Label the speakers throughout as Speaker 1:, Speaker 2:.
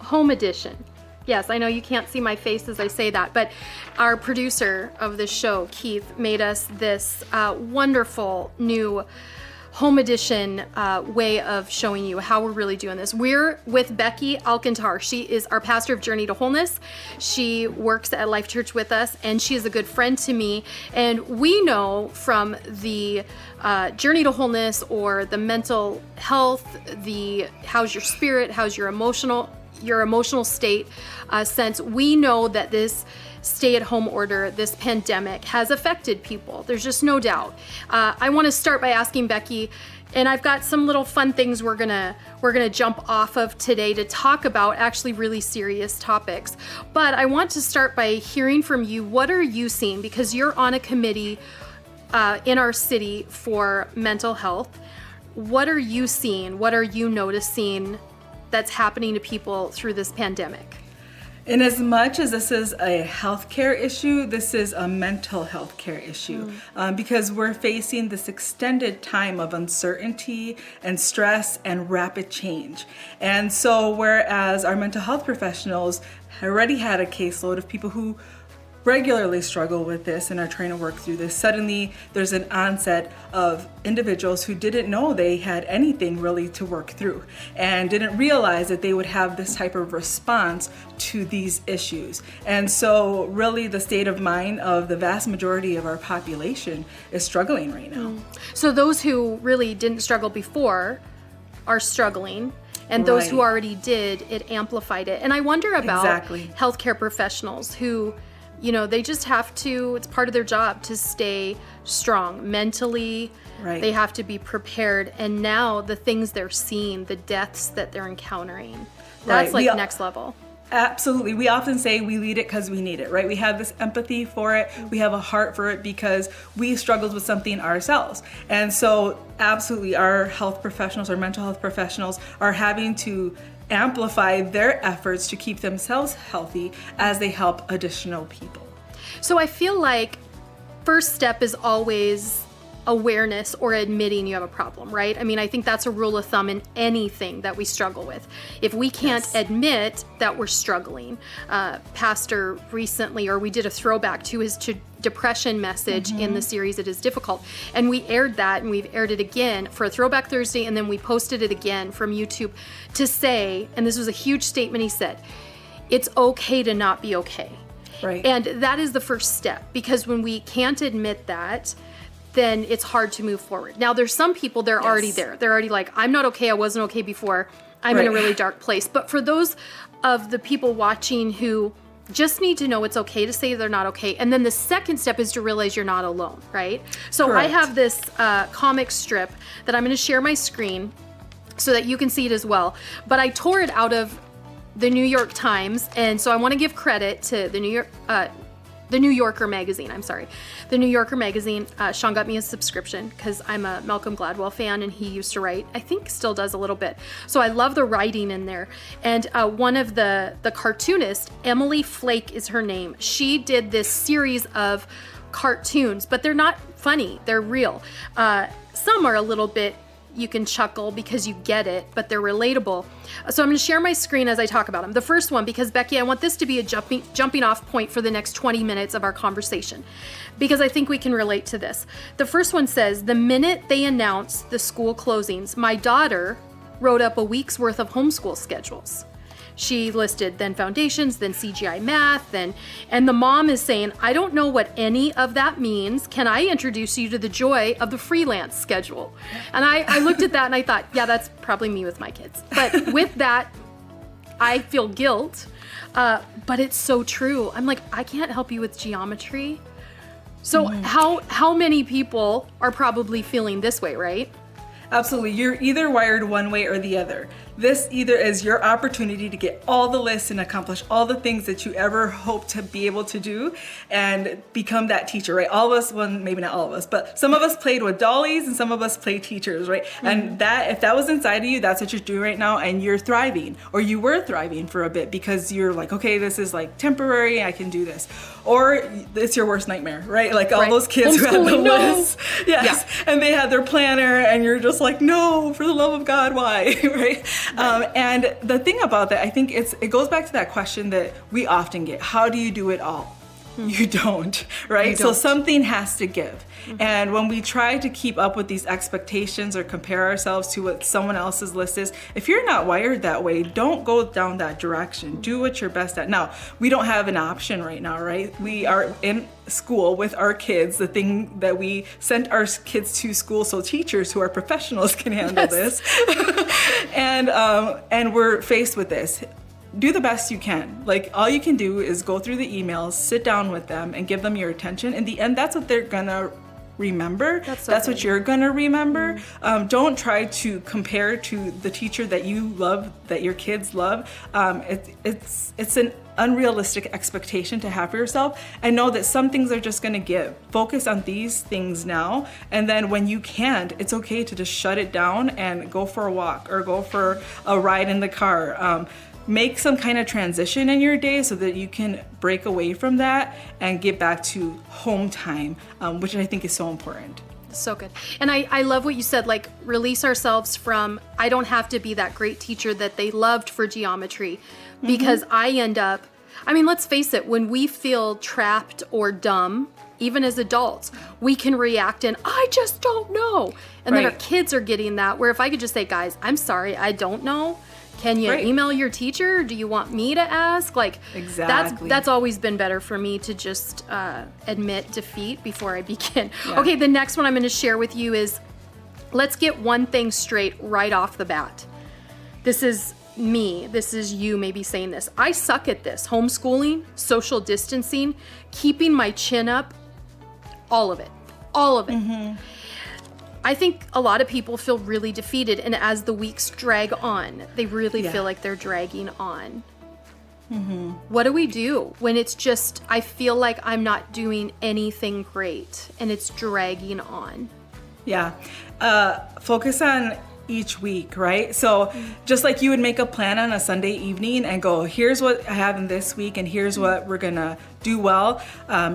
Speaker 1: home edition. Yes, I know you can't see my face as I say that, but our producer of this show, Keith, made us this wonderful new home edition way of showing you how we're really doing this. We're with Becky Alcantar. She is our pastor of Journey to Wholeness. She works at Life Church with us, and she is a good friend to me. And we know from the Journey to Wholeness, or the mental health, the how's your spirit, how's your emotional state sense, we know that this stay-at-home order, this pandemic, has affected people. There's just no doubt. I want to start by asking Becky, and I've got some little fun things we're gonna jump off of today to talk about actually really serious topics. But I want to start by hearing from you. What are you seeing? Because you're on a committee in our city for mental health. What are you seeing? What are you noticing that's happening to people through this pandemic?
Speaker 2: In as much as this is a healthcare issue, this is a mental health care issue because we're facing this extended time of uncertainty and stress and rapid change. And so whereas our mental health professionals already had a caseload of people who regularly struggle with this and are trying to work through this, suddenly there's an onset of individuals who didn't know they had anything really to work through and didn't realize that they would have this type of response to these issues. And so really the state of mind of the vast majority of our population is struggling right now.
Speaker 1: So those who really didn't struggle before are struggling, and those who already did, it amplified it. And I wonder about healthcare professionals who, you know, they just have to, it's part of their job to stay strong mentally. They have to be prepared. And now the things they're seeing, the deaths that they're encountering, that's like next level.
Speaker 2: Absolutely. We often say we lead it because we need it, right? We have this empathy for it. We have a heart for it because we struggled with something ourselves. And so absolutely our health professionals, our mental health professionals are having to amplify their efforts to keep themselves healthy as they help additional people.
Speaker 1: So I feel like first step is always awareness or admitting you have a problem, right? I mean, I think that's a rule of thumb in anything that we struggle with. If we can't admit that we're struggling, Pastor recently, or we did a throwback to his depression message in the series It Is Difficult, and we aired that, and we've aired it again for a Throwback Thursday, and then we posted it again from YouTube to say, and this was a huge statement he said, it's okay to not be okay. And that is the first step, because when we can't admit that, then it's hard to move forward. Now, there's some people, they're already there. They're already like, I'm not okay, I wasn't okay before, I'm in a really dark place. But for those of the people watching who just need to know it's okay to say they're not okay, and then the second step is to realize you're not alone, right? So I have this comic strip that I'm gonna share my screen so that you can see it as well. But I tore it out of the New York Times, and so I wanna give credit to the New Yorker magazine, The New Yorker magazine. Sean got me a subscription because I'm a Malcolm Gladwell fan, and he used to write, I think still does a little bit. So I love the writing in there. And one of the cartoonists, Emily Flake is her name, she did this series of cartoons, but they're not funny, they're real. Some are a little bit, you can chuckle because you get it, but they're relatable. So I'm going to share my screen as I talk about them. The first one, because Becky, I want this to be a jumping off point for the next 20 minutes of our conversation, because I think we can relate to this. The first one says, the minute they announced the school closings, my daughter wrote up a week's worth of homeschool schedules. She listed then foundations, then CGI math, and the mom is saying, I don't know what any of that means. Can I introduce you to the joy of the freelance schedule? And I looked at that and I thought, yeah, that's probably me with my kids. But with that, I feel guilt, but it's so true. I'm like, I can't help you with geometry. So how many people are probably feeling this way, right?
Speaker 2: Absolutely. You're either wired one way or the other. This either is your opportunity to get all the lists and accomplish all the things that you ever hope to be able to do and become that teacher, right? All of us, well, maybe not all of us, but some of us played with dollies and some of us play teachers, right? And that, if that was inside of you, that's what you're doing right now, and you're thriving, or you were thriving for a bit because you're like, okay, this is like temporary, I can do this. Or it's your worst nightmare, right? Like all those kids who had the list. Yes. Yeah. And they had their planner and you're just like, no, for the love of God, why? Right? And the thing about that, I think it goes back to that question that we often get: how do you do it all? You don't, right? So something has to give. And when we try to keep up with these expectations or compare ourselves to what someone else's list is, if you're not wired that way, don't go down that direction. Do what you're best at. Now, we don't have an option right now, right? We are in school with our kids, the thing that we sent our kids to school so teachers who are professionals can handle this. And we're faced with this. Do the best you can. Like, all you can do is go through the emails, sit down with them, and give them your attention. In the end, that's what they're gonna remember. That's what you're gonna remember. Don't try to compare to the teacher that you love, that your kids love. It's an unrealistic expectation to have for yourself, and know that some things are just gonna give. Focus on these things now, and then when you can't, it's okay to just shut it down and go for a walk or go for a ride in the car. Make some kind of transition in your day so that you can break away from that and get back to home time, which I think is so important.
Speaker 1: So good. And I love what you said, like, release ourselves from, I don't have to be that great teacher that they loved for geometry, because I end up, I mean, let's face it, when we feel trapped or dumb, even as adults, we can react in, I just don't know. And then our kids are getting that, where if I could just say, guys, I'm sorry, I don't know. Can you email your teacher? Do you want me to ask? Like, that's always been better for me, to just admit defeat before I begin. Yeah. Okay, the next one I'm going to share with you is, let's get one thing straight right off the bat. This is me. This is you maybe saying this. I suck at this. Homeschooling, social distancing, keeping my chin up, all of it. All of it. I think a lot of people feel really defeated, and as the weeks drag on, they really feel like they're dragging on. What do we do when it's just, I feel like I'm not doing anything great and it's dragging on? Yeah.
Speaker 2: Focus on each week, right? So just like you would make a plan on a Sunday evening and go, here's what I have in this week and here's what we're gonna do well.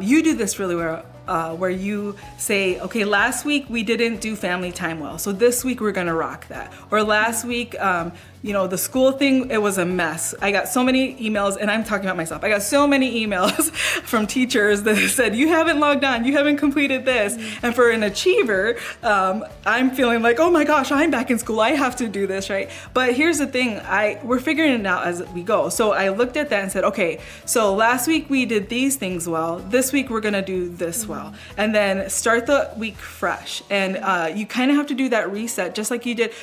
Speaker 2: You do this really well. Where you say, okay, last week we didn't do family time well, so this week we're gonna rock that. Or last week, the school thing, it was a mess. I got so many emails, and I'm talking about myself. I got so many emails from teachers that said, you haven't logged on, you haven't completed this. And for an achiever, I'm feeling like, oh my gosh, I'm back in school, I have to do this, right? But here's the thing, we're figuring it out as we go. So I looked at that and said, okay, so last week we did these things well, this week we're gonna do this well. And then start the week fresh. And you kind of have to do that reset, just like you did,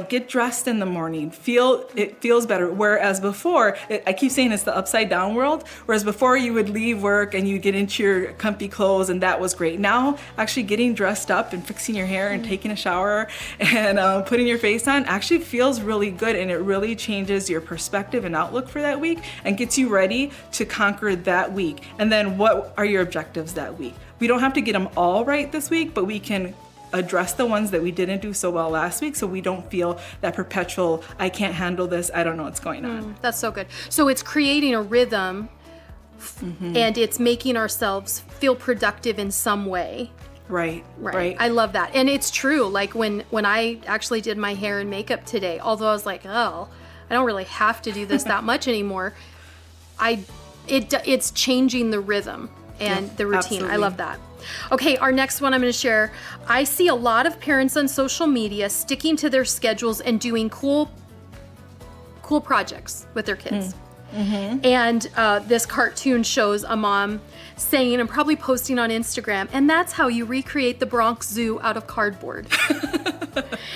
Speaker 2: get dressed in the morning, it feels better. Whereas before, I keep saying it's the upside down world, whereas before you would leave work and you get into your comfy clothes and that was great. Now, actually getting dressed up and fixing your hair and taking a shower and putting your face on actually feels really good, and it really changes your perspective and outlook for that week and gets you ready to conquer that week. And then what are your objectives that week? We don't have to get them all right this week, but we can address the ones that we didn't do so well last week, so we don't feel that perpetual, I can't handle this, I don't know what's going on.
Speaker 1: That's so good. So it's creating a rhythm, and it's making ourselves feel productive in some way.
Speaker 2: Right.
Speaker 1: I love that. And it's true, like when I actually did my hair and makeup today, although I was like, oh, I don't really have to do this that much anymore, it's changing the rhythm and the routine. Absolutely. I love that. Okay, our next one I'm going to share. I see a lot of parents on social media sticking to their schedules and doing cool projects with their kids. And this cartoon shows a mom saying, and probably posting on Instagram, and that's how you recreate the Bronx Zoo out of cardboard.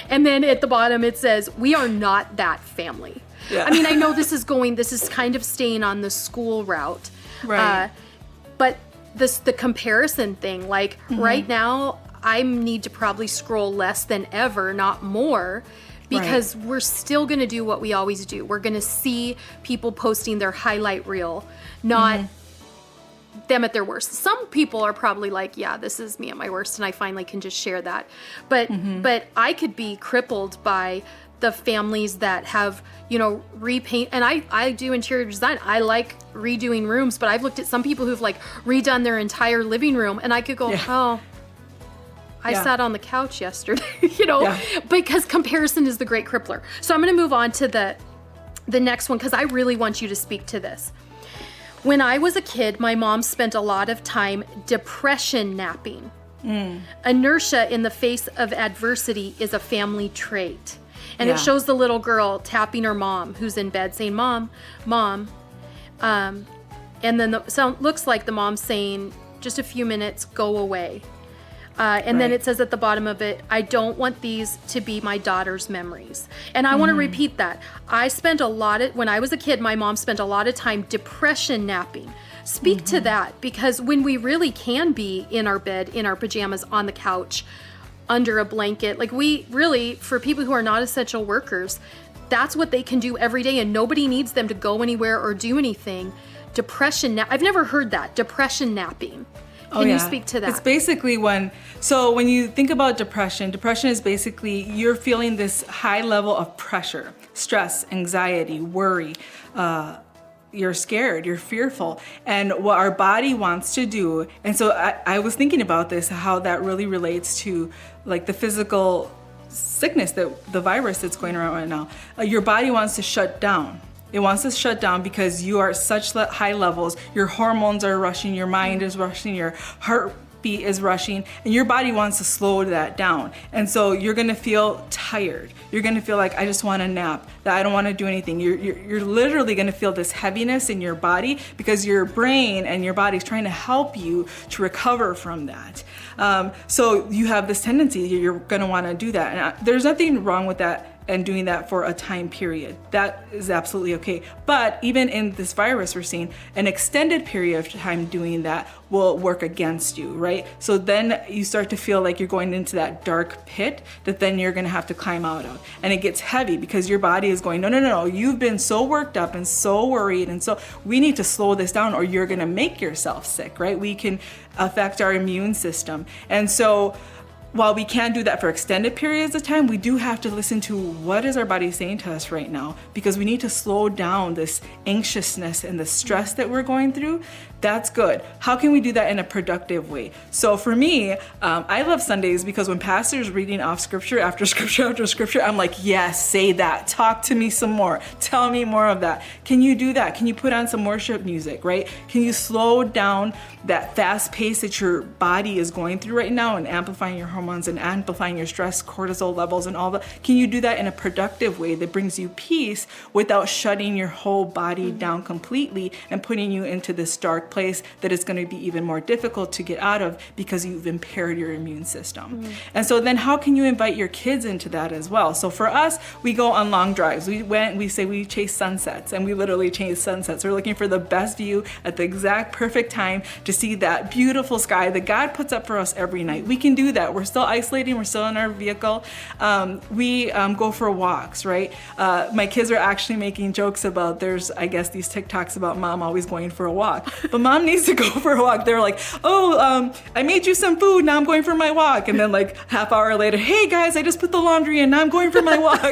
Speaker 1: And then at the bottom it says, we are not that family. I mean, I know this is kind of staying on the school route. Right. But the comparison thing, like right now, I need to probably scroll less than ever, not more, because we're still going to do what we always do. We're going to see people posting their highlight reel, not them at their worst. Some people are probably like, yeah, this is me at my worst, and I finally can just share that. But I could be crippled by the families that have, repaint, and I do interior design. I like redoing rooms, but I've looked at some people who've like redone their entire living room, and I could go, oh, I
Speaker 2: Yeah.
Speaker 1: sat on the couch yesterday,
Speaker 2: Yeah.
Speaker 1: because comparison is the great crippler. So I'm going to move on to the next one because I really want you to speak to this. When I was a kid, my mom spent a lot of time depression napping. Inertia in the face of adversity is a family trait. And
Speaker 2: Yeah.
Speaker 1: it shows the little girl tapping her mom who's in bed saying, Mom, Mom. And then the sound looks like the mom saying, just a few minutes, go away. And then
Speaker 2: Right.
Speaker 1: it says at the bottom of it, I don't want these to be my daughter's memories. And I want to repeat that. When I was a kid, my mom spent a lot of time depression napping. Speak to that, because when we really can be in our bed, in our pajamas, on the couch, under a blanket, like we really, for people who are not essential workers, that's what they can do every day and nobody needs them to go anywhere or do anything. I've never heard that, depression napping. Can you speak to that?
Speaker 2: It's basically when you think about depression is basically you're feeling this high level of pressure, stress, anxiety, worry. You're scared, you're fearful. And what our body wants to do, and so I was thinking about this, how that really relates to like the physical sickness, that the virus that's going around right now. Your body wants to shut down. It wants to shut down because you are at such high levels. Your hormones are rushing, your mind is rushing, your heartbeat is rushing, and your body wants to slow that down. And so you're gonna feel tired. You're gonna feel like, I just want to nap, that I don't want to do anything. You're literally gonna feel this heaviness in your body because your brain and your body is trying to help you to recover from that. So you have this tendency, you're gonna want to do that. And there's nothing wrong with that and doing that for a time period. That is absolutely okay. But even in this virus, we're seeing an extended period of time doing that will work against you, right? So then you start to feel like you're going into that dark pit that then you're gonna have to climb out of. And it gets heavy because your body is going, no, you've been so worked up and so worried. And so we need to slow this down or you're gonna make yourself sick, right? We can affect our immune system. And so while we can do that for extended periods of time, we do have to listen to what is our body saying to us right now, because we need to slow down this anxiousness and the stress that we're going through. That's good. How can we do that in a productive way? So for me, I love Sundays because when pastors reading off scripture after scripture after scripture, I'm like, yes, say that. Talk to me some more. Tell me more of that. Can you do that? Can you put on some worship music, right? Can you slow down that fast pace that your body is going through right now and amplifying your hormones and amplifying your stress, cortisol levels and all that? Can you do that in a productive way that brings you peace without shutting your whole body down completely and putting you into this dark place that is going to be even more difficult to get out of because you've impaired your immune system? And so then how can you invite your kids into that as well? So for us, we go on long drives. We say we chase sunsets, and we literally chase sunsets. We're looking for the best view at the exact perfect time to see that beautiful sky that God puts up for us every night. We can do that. We're still isolating. We're still in our vehicle. We go for walks, right? My kids are actually making jokes about, there's, I guess, these TikToks about mom always going for a walk. But mom needs to go for a walk. They're like, I made you some food, now I'm going for my walk. And then like half hour later, hey guys, I just put the laundry in, now I'm going for my walk,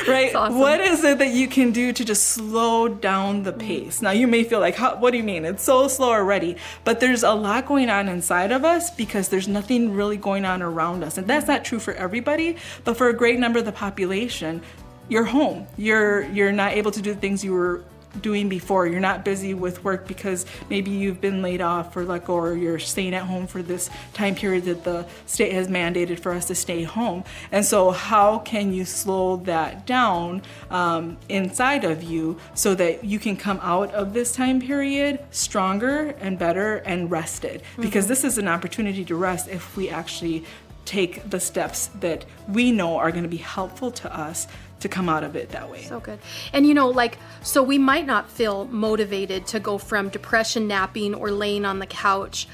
Speaker 2: right?
Speaker 1: Awesome.
Speaker 2: What is it that you can do to just slow down the pace? Now you may feel like, what do you mean? It's so slow already. But there's a lot going on inside of us because there's nothing really going on around us. And that's not true for everybody, but for a great number of the population, you're home. You're not able to do the things you were doing before. You're not busy with work because maybe you've been laid off or let go, or you're staying at home for this time period that the state has mandated for us to stay home. And so how can you slow that down inside of you so that you can come out of this time period stronger and better and rested? Because this is an opportunity to rest if we actually take the steps that we know are going to be helpful to us to come out of it that way.
Speaker 1: So good. And so we might not feel motivated to go from depression napping or laying on the couch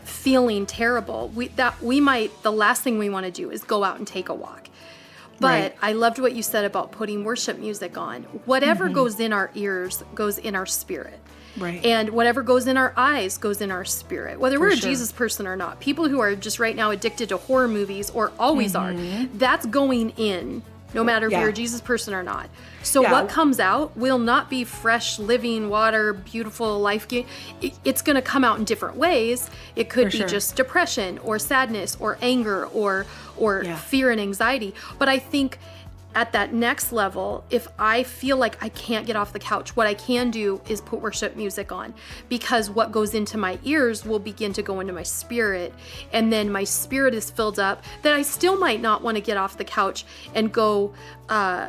Speaker 1: feeling terrible. The last thing we want to do is go out and take a walk. But
Speaker 2: Right.
Speaker 1: I loved what you said about putting worship music on. Whatever goes in our ears goes in our spirit.
Speaker 2: Right.
Speaker 1: And whatever goes in our eyes goes in our spirit, whether we're a
Speaker 2: sure.
Speaker 1: Jesus person or not. People who are just right now addicted to horror movies or always are, that's going in no matter if
Speaker 2: Yeah.
Speaker 1: you're a Jesus person or not. So
Speaker 2: Yeah.
Speaker 1: what comes out will not be fresh, living water, beautiful, life-giving. It's going to come out in different ways. It could
Speaker 2: For
Speaker 1: be
Speaker 2: sure.
Speaker 1: just depression or sadness or anger or
Speaker 2: Yeah.
Speaker 1: fear and anxiety. But I think at that next level, if I feel like I can't get off the couch, what I can do is put worship music on, because what goes into my ears will begin to go into my spirit. And then my spirit is filled up that I still might not want to get off the couch and go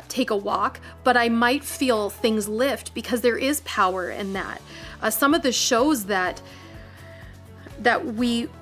Speaker 1: take a walk, but I might feel things lift because there is power in that. Some of the shows that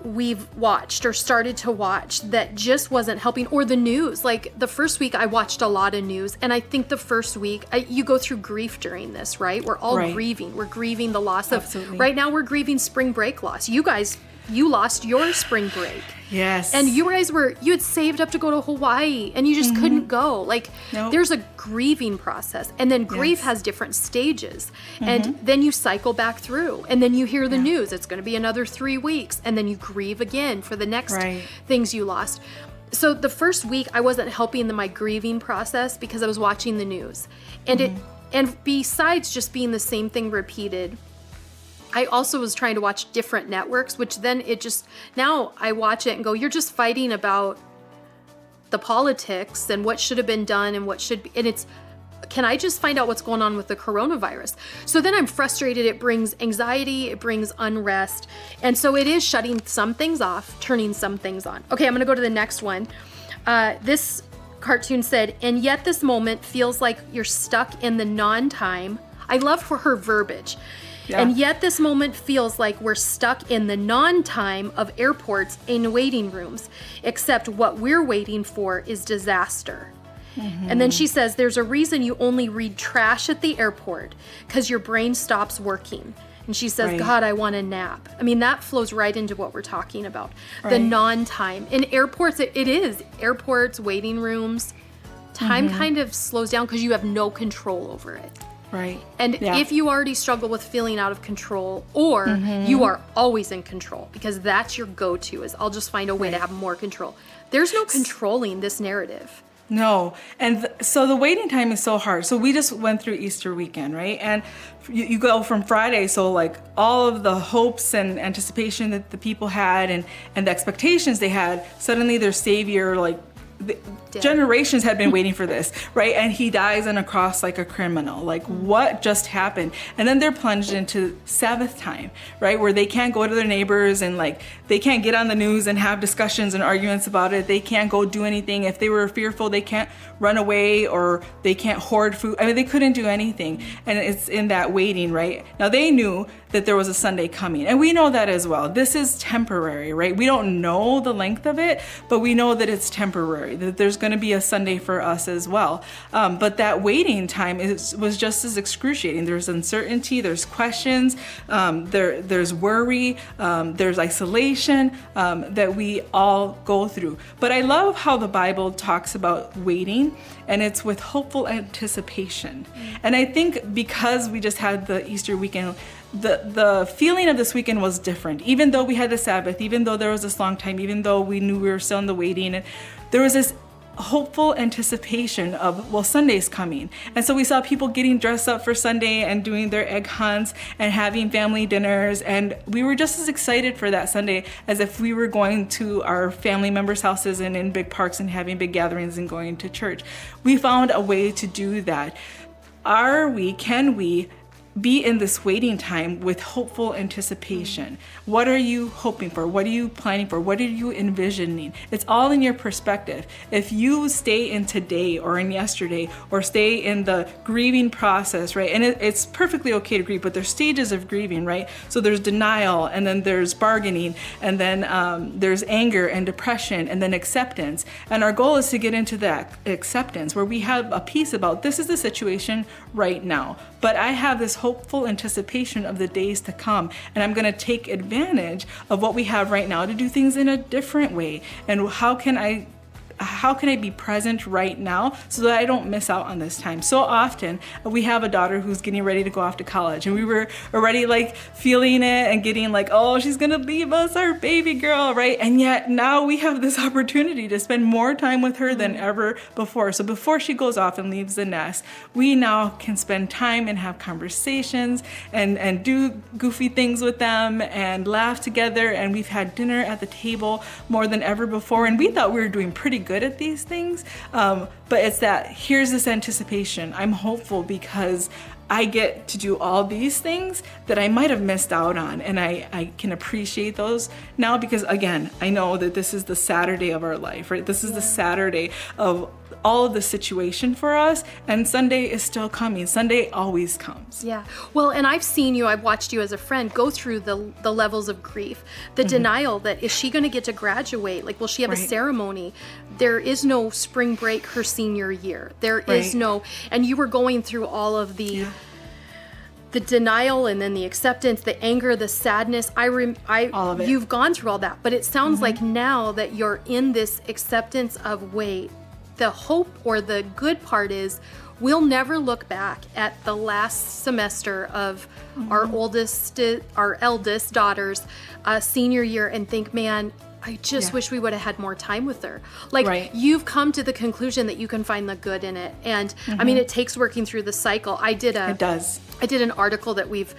Speaker 1: we've watched or started to watch that just wasn't helping, or the news. Like the first week I watched a lot of news, and I think the first week you go through grief during this, right? We're all
Speaker 2: Right.
Speaker 1: grieving. We're grieving the loss of,
Speaker 2: Absolutely.
Speaker 1: right now we're grieving spring break loss. You guys, you lost your spring break.
Speaker 2: Yes.
Speaker 1: And you guys you had saved up to go to Hawaii and you just couldn't go. Like
Speaker 2: Nope.
Speaker 1: there's a grieving process, and then grief
Speaker 2: Yes.
Speaker 1: has different stages, and then you cycle back through, and then you hear the news, it's going to be another 3 weeks, and then you grieve again for the next
Speaker 2: Right.
Speaker 1: things you lost. So the first week I wasn't helping my grieving process because I was watching the news, and and besides just being the same thing repeated, I also was trying to watch different networks, which then now I watch it and go, you're just fighting about the politics and what should have been done and what should be, and can I just find out what's going on with the coronavirus? So then I'm frustrated. It brings anxiety, it brings unrest. And so it is shutting some things off, turning some things on. Okay, I'm gonna go to the next one. This cartoon said, and yet this moment feels like you're stuck in the non-time. I love her verbiage.
Speaker 2: Yeah.
Speaker 1: And yet this moment feels like we're stuck in the non-time of airports and waiting rooms, except what we're waiting for is disaster. And then she says, there's a reason you only read trash at the airport, because your brain stops working. And she says,
Speaker 2: Right.
Speaker 1: God, I want a nap. I mean, that flows right into what we're talking about. The
Speaker 2: Right.
Speaker 1: non-time. In airports, it is. Airports, waiting rooms, time kind of slows down because you have no control over it.
Speaker 2: Right.
Speaker 1: And
Speaker 2: Yeah.
Speaker 1: if you already struggle with feeling out of control, or you are always in control, because that's your go-to is I'll just find a way to have more control. There's no controlling this narrative.
Speaker 2: No. And so the waiting time is so hard. So we just went through Easter weekend, right? And you go from Friday, so like all of the hopes and anticipation that the people had and the expectations they had, suddenly their savior, like generations had been waiting for this, right? And he dies on a cross like a criminal. Like, what just happened? And then they're plunged into Sabbath time, right? Where they can't go to their neighbors and like they can't get on the news and have discussions and arguments about it. They can't go do anything. If they were fearful, they can't run away, or they can't hoard food. I mean, they couldn't do anything. And it's in that waiting, right? Now they knew that there was a Sunday coming, and we know that as well. This is temporary, right? We don't know the length of it, but we know that it's temporary, that there's going to be a Sunday for us as well. But that waiting time was just as excruciating. There's uncertainty, there's questions, there's worry, there's isolation that we all go through. But I love how the Bible talks about waiting, and it's with hopeful anticipation. And I think because we just had the Easter weekend, the feeling of this weekend was different. Even though we had the Sabbath, even though there was this long time, even though we knew we were still in the waiting, and there was this hopeful anticipation of, well, Sunday's coming. And so we saw people getting dressed up for Sunday and doing their egg hunts and having family dinners. And we were just as excited for that Sunday as if we were going to our family members' houses and in big parks and having big gatherings and going to church. We found a way to do that. Can we be in this waiting time with hopeful anticipation? What are you hoping for? What are you planning for? What are you envisioning? It's all in your perspective. If you stay in today or in yesterday, or stay in the grieving process, right? And it's perfectly okay to grieve, but there's stages of grieving, right? So there's denial, and then there's bargaining, and then there's anger and depression, and then acceptance. And our goal is to get into that acceptance where we have a peace about, this is the situation right now, but I have this hopeful anticipation of the days to come, and I'm going to take advantage of what we have right now to do things in a different way. And how can I how can I be present right now so that I don't miss out on this time? So often we have a daughter who's getting ready to go off to college, and we were already like feeling it and getting like, oh, she's gonna leave us, our baby girl, right? And yet now we have this opportunity to spend more time with her than ever before. So before she goes off and leaves the nest, we now can spend time and have conversations and do goofy things with them and laugh together. And we've had dinner at the table more than ever before. And we thought we were doing pretty good at these things. But it's that here's this anticipation. I'm hopeful because I get to do all these things that I might have missed out on. And I can appreciate those now because, again, I know that this is the Saturday of our life, right? This is the Saturday of all of the situation for us, and Sunday is still coming. Sunday always comes.
Speaker 1: Yeah. Well, and I've watched you as a friend go through the levels of grief, the denial that is she going to get to graduate? Like, will she have a ceremony? There is no spring break her senior year. There is no, and you were going through all of the denial and then the acceptance, the anger, the sadness.
Speaker 2: All of it.
Speaker 1: You've gone through all that, but it sounds like now that you're in this acceptance of wait, the hope or the good part is we'll never look back at the last semester of our eldest daughter's senior year and think, man, I just wish we would have had more time with her. Like you've come to the conclusion that you can find the good in it. And I mean, it takes working through the cycle. It does. I did an article that we've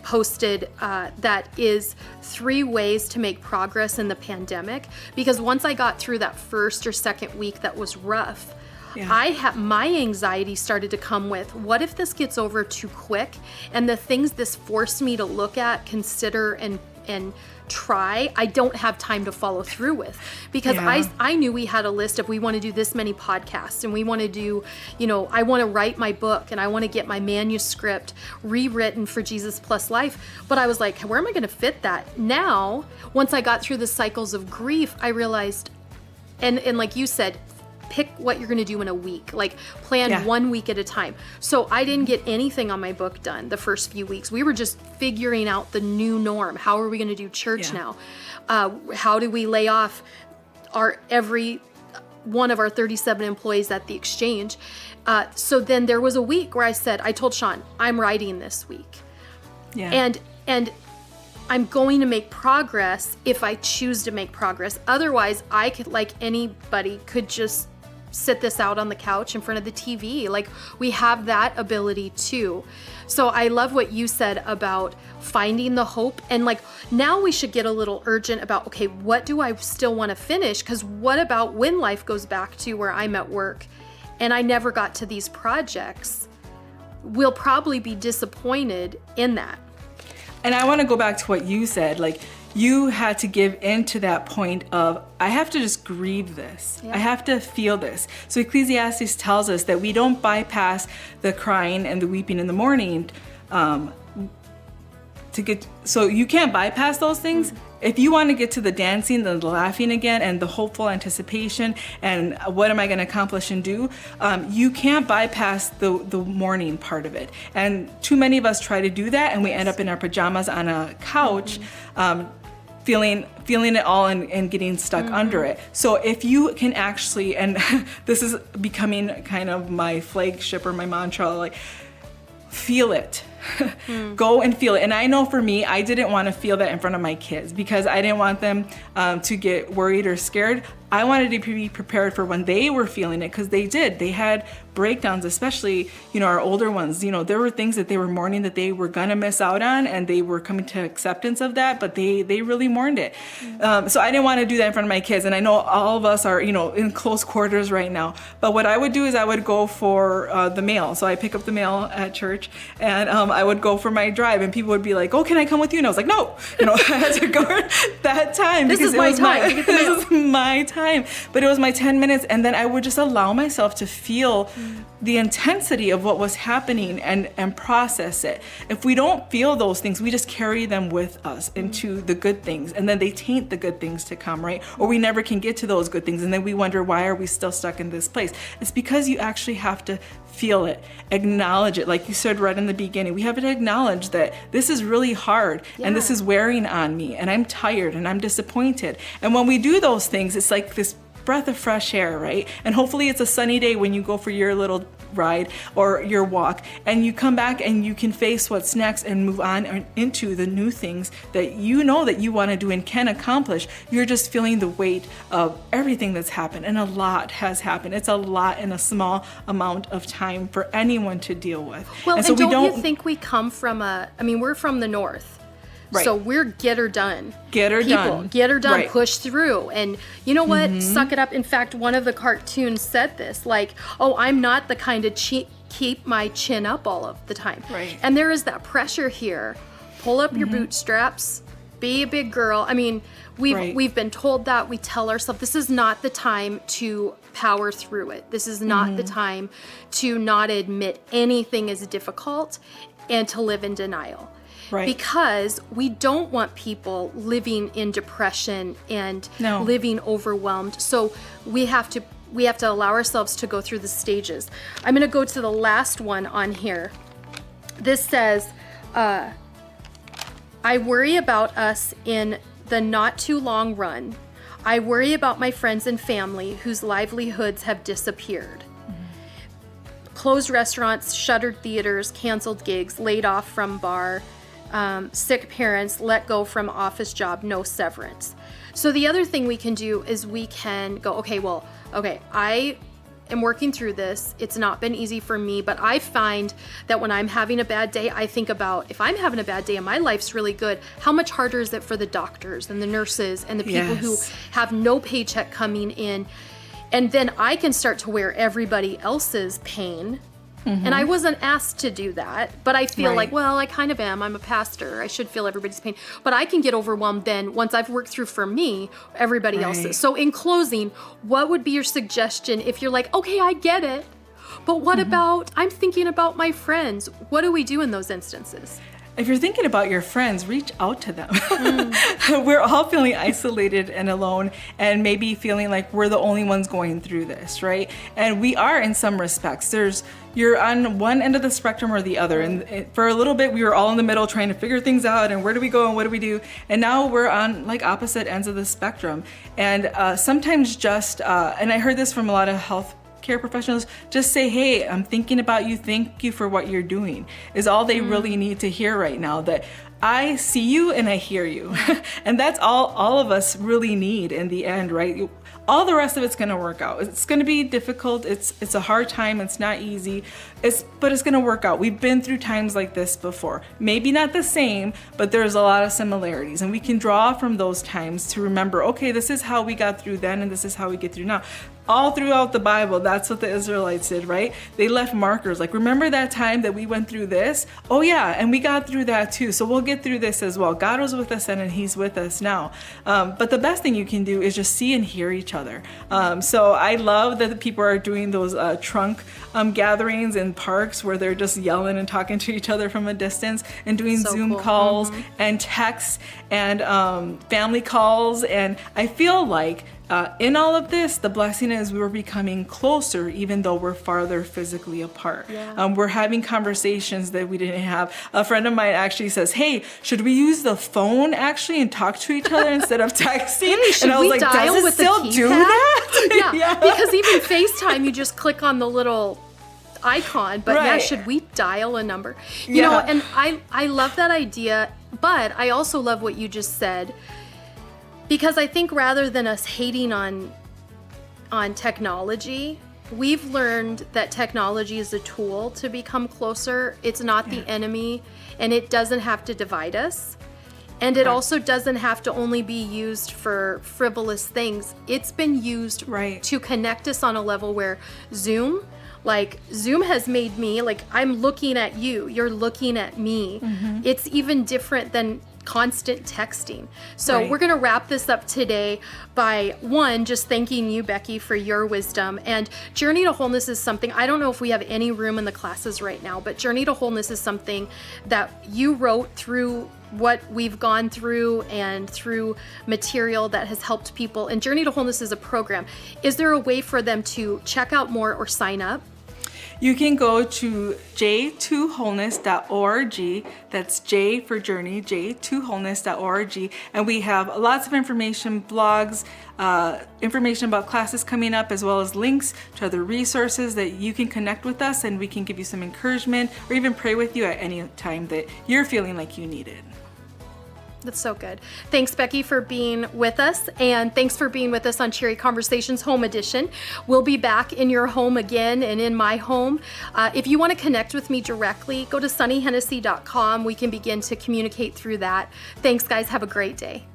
Speaker 1: posted that is 3 ways to make progress in the pandemic. Because once I got through that first or second week that was rough, my anxiety started to come with, what if this gets over too quick? And the things this forced me to look at, consider, and try, I don't have time to follow through with, because I knew we had a list of we want to do this many podcasts and we want to do, I want to write my book and I want to get my manuscript rewritten for Jesus Plus Life. But I was like, where am I going to fit that? Now, once I got through the cycles of grief, I realized, and like you said, pick what you're going to do in a week, like plan 1 week at a time. So I didn't get anything on my book done the first few weeks. We were just figuring out the new norm. How are we going to do church now? How do we lay off every one of our 37 employees at the exchange? So then there was a week where I told Sean, I'm writing this week. And I'm going to make progress if I choose to make progress. Otherwise, I could, like anybody, could just sit this out on the couch in front of the TV. Like, we have that ability too. So I love what you said about finding the hope. And like, now we should get a little urgent about, okay, what do I still want to finish? Because what about when life goes back to where I'm at work and I never got to these projects? We'll probably be disappointed in that.
Speaker 2: And I want to go back to what you said, like you had to give in to that point of, I have to just grieve this. I have to feel this. So Ecclesiastes tells us that we don't bypass the crying and the weeping in the morning so you can't bypass those things. If you want to get to the dancing, the laughing again, and the hopeful anticipation, and what am I going to accomplish and do, you can't bypass the mourning part of it. And too many of us try to do that, and we end up in our pajamas on a couch, feeling it all and getting stuck under it. So if you can actually, and this is becoming kind of my flagship or my mantra, like, feel it. Go and feel it. And I know for me, I didn't want to feel that in front of my kids because I didn't want them to get worried or scared. I wanted to be prepared for when they were feeling it, because they did. They had breakdowns, especially, our older ones. There were things that they were mourning that they were gonna miss out on, and they were coming to acceptance of that, but they really mourned it. So I didn't want to do that in front of my kids. And I know all of us are, in close quarters right now. But what I would do is I would go for the mail. So I pick up the mail at church, and I would go for my drive, and people would be like, "Oh, can I come with you?" And I was like, "No," I had to go that time because it was my time. But it was my 10 minutes, and then I would just allow myself to feel the intensity of what was happening and process it. If we don't feel those things, we just carry them with us into the good things, and then they taint the good things to come, right? Or we never can get to those good things, and then we wonder, why are we still stuck in this place? It's because you actually have to feel it, acknowledge it. Like you said right in the beginning, we have to acknowledge that this is really hard and this is wearing on me, and I'm tired and I'm disappointed. And when we do those things, it's like this breath of fresh air, right? And hopefully it's a sunny day when you go for your little ride or your walk, and you come back and you can face what's next and move on into the new things that you know that you want to do and can accomplish. You're just feeling the weight of everything that's happened, and a lot has happened. It's a lot in a small amount of time for anyone to deal with.
Speaker 1: Well,
Speaker 2: and so
Speaker 1: don't you think we come from we're from the North.
Speaker 2: Right.
Speaker 1: So we're get her done.
Speaker 2: Get her
Speaker 1: people.
Speaker 2: done.
Speaker 1: Get her done.
Speaker 2: Right.
Speaker 1: Push through. And you know what? Suck it up. In fact, one of the cartoons said this, like, oh, I'm not the kind to keep my chin up all of the time.
Speaker 2: Right.
Speaker 1: And there is that pressure here. Pull up your bootstraps. Be a big girl. I mean, we've been told that. We tell ourselves this is not the time to power through it. This is not the time to not admit anything is difficult and to live in denial.
Speaker 2: Right.
Speaker 1: Because we don't want people living in depression and living overwhelmed. So we have to allow ourselves to go through the stages. I'm going to go to the last one on here. This says, I worry about us in the not too long run. I worry about my friends and family whose livelihoods have disappeared. Closed restaurants, shuttered theaters, canceled gigs, laid off from bar, sick parents, let go from office job, no severance. So the other thing we can do is we can go, I am working through this. It's not been easy for me, but I find that when I'm having a bad day, I think about, if I'm having a bad day and my life's really good, how much harder is it for the doctors and the nurses and the people who have no paycheck coming in? And then I can start to wear everybody else's pain. And I wasn't asked to do that, but I feel like, well, I kind of am. I'm a pastor. I should feel everybody's pain. But I can get overwhelmed then once I've worked through for me, everybody else's. So in closing, what would be your suggestion if you're like, okay, I get it, but what about, I'm thinking about my friends. What do we do in those instances?
Speaker 2: If you're thinking about your friends, reach out to them. We're all feeling isolated and alone, and maybe feeling like we're the only ones going through this, right? And we are in some respects. You're on one end of the spectrum or the other. And for a little bit, we were all in the middle trying to figure things out and where do we go and what do we do? And now we're on like opposite ends of the spectrum. And sometimes and I heard this from a lot of health care professionals, just say, hey, I'm thinking about you. Thank you for what you're doing, is all they really need to hear right now. That I see you and I hear you. And that's all of us really need in the end, right? All the rest of it's going to work out. It's going to be difficult. It's a hard time. It's not easy. But it's going to work out. We've been through times like this before. Maybe not the same, but there's a lot of similarities. And we can draw from those times to remember, okay, this is how we got through then and this is how we get through now. All throughout the Bible, that's what the Israelites did, right? They left markers. Like, remember that time that we went through this? Oh yeah, and we got through that too. So we'll get through this as well. God was with us then and he's with us now. But the best thing you can do is just see and hear each other. So I love that the people are doing those trunk gatherings in parks where they're just yelling and talking to each other from a distance and doing Zoom calls and texts and family calls. And I feel like in all of this, the blessing is we're becoming closer even though we're farther physically apart. Yeah. We're having conversations that we didn't have. A friend of mine actually says, hey, should we use the phone actually and talk to each other instead of texting?
Speaker 1: Hey,
Speaker 2: and I was like, does it still do that?
Speaker 1: Yeah, because even FaceTime, you just click on the little icon, but should we dial a number? You know, and I love that idea, but I also love what you just said. Because I think rather than us hating on technology, we've learned that technology is a tool to become closer. It's not the enemy, and it doesn't have to divide us. And it also doesn't have to only be used for frivolous things. It's been used to connect us on a level where Zoom has made me, like, I'm looking at you, you're looking at me. It's even different than constant texting. So we're going to wrap this up today by just thanking you, Becky, for your wisdom. And Journey to Wholeness is something, I don't know if we have any room in the classes right now, but Journey to Wholeness is something that you wrote through what we've gone through and through material that has helped people. And Journey to Wholeness is a program. Is there a way for them to check out more or sign up?
Speaker 2: You can go to j2wholeness.org. That's J for journey, j2wholeness.org. And we have lots of information, blogs, information about classes coming up, as well as links to other resources that you can connect with us, and we can give you some encouragement or even pray with you at any time that you're feeling like you need it.
Speaker 1: That's so good. Thanks, Becky, for being with us, and thanks for being with us on Cheery Conversations Home Edition. We'll be back in your home again and in my home. If you want to connect with me directly, go to sunnyhennessy.com. We can begin to communicate through that. Thanks, guys. Have a great day.